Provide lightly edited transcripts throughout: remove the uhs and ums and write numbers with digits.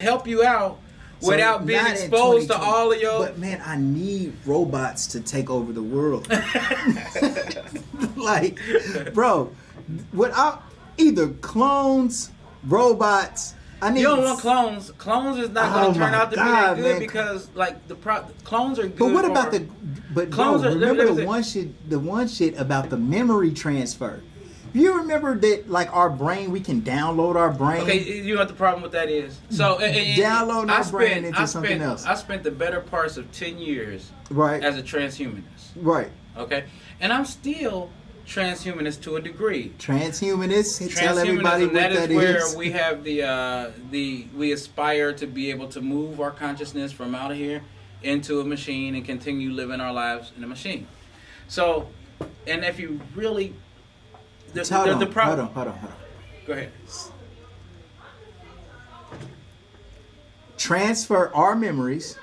help you out So without being not in exposed to 2020, all of your. But man, I need robots to take over the world. Like, bro, without either clones, robots. I need. You don't want clones. Clones is not going Oh to turn my out to be God, that good man. because like clones are good. But what for, about the? But clones bro, are- remember let me the say- one shit about the memory transfer. You remember that, like our brain, we can download our brain. Okay, you know what the problem with that is? So Download our brain into something else. I spent the better parts of 10 years Right. as a transhumanist. Right. Okay, and I'm still transhumanist to a degree. Transhumanist. Tell everybody what that that is where is. we have we aspire to be able to move our consciousness from out of here into a machine and continue living our lives in a machine. So, and if you really Hold on. Go ahead. Transfer our memories.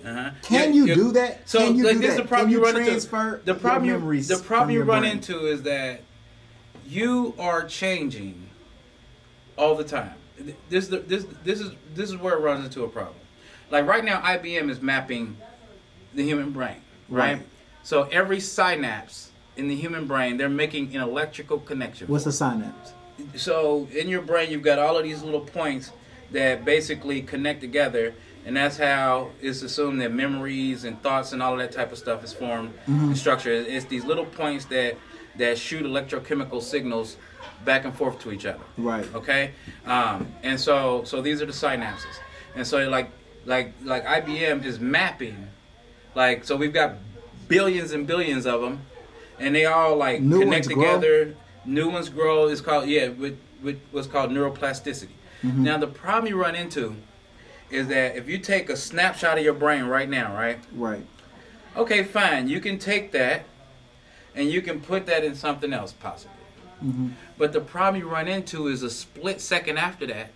Uh-huh. Can you do that? So Can you like do this that? the problem Can you you run into. transfer The problem your you memories the problem from you your run brain? into is that you are changing all the time. This is where it runs into a problem. Like right now, IBM is mapping the human brain, right? Right. So every synapse in the human brain, they're making an electrical connection. What's a synapse? So in your brain, you've got all of these little points that basically connect together, and that's how it's assumed that memories and thoughts and all of that type of stuff is formed and structured. It's these little points that shoot electrochemical signals back and forth to each other. Right. Okay, and so these are the synapses, and so like IBM is mapping, like so we've got billions and billions of them, and they all like New connect ones grow. together. New ones grow. It's called with what's called neuroplasticity. Now the problem you run into is that if you take a snapshot of your brain right now, right? Right. Okay, fine. You can take that and you can put that in something else possibly. But the problem you run into is a split second after that,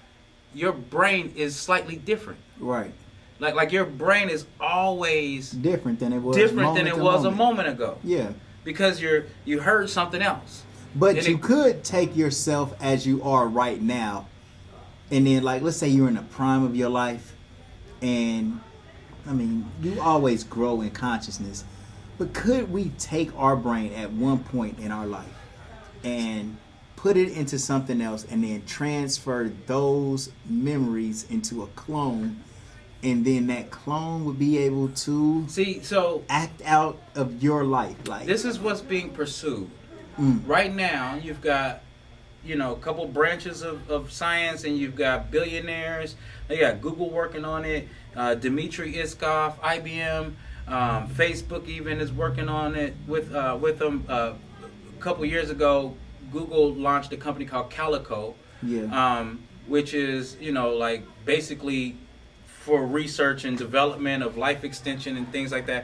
your brain is slightly different. Right. Like your brain is always Different than it was. a moment ago. Yeah. Because you heard something else. But And you it- could take yourself as you are right now, and then like let's say you're in the prime of your life, and I mean you always grow in consciousness, but could we take our brain at one point in our life and put it into something else and then transfer those memories into a clone, and then that clone would be able to See, so act out of your life? Like this is what's being pursued. Right now, you've got, a couple branches of science, and you've got billionaires. You got Google working on it. Dmitry Iskov, IBM, Facebook even is working on it with them. A couple years ago, Google launched a company called Calico, which is like basically for research and development of life extension and things like that.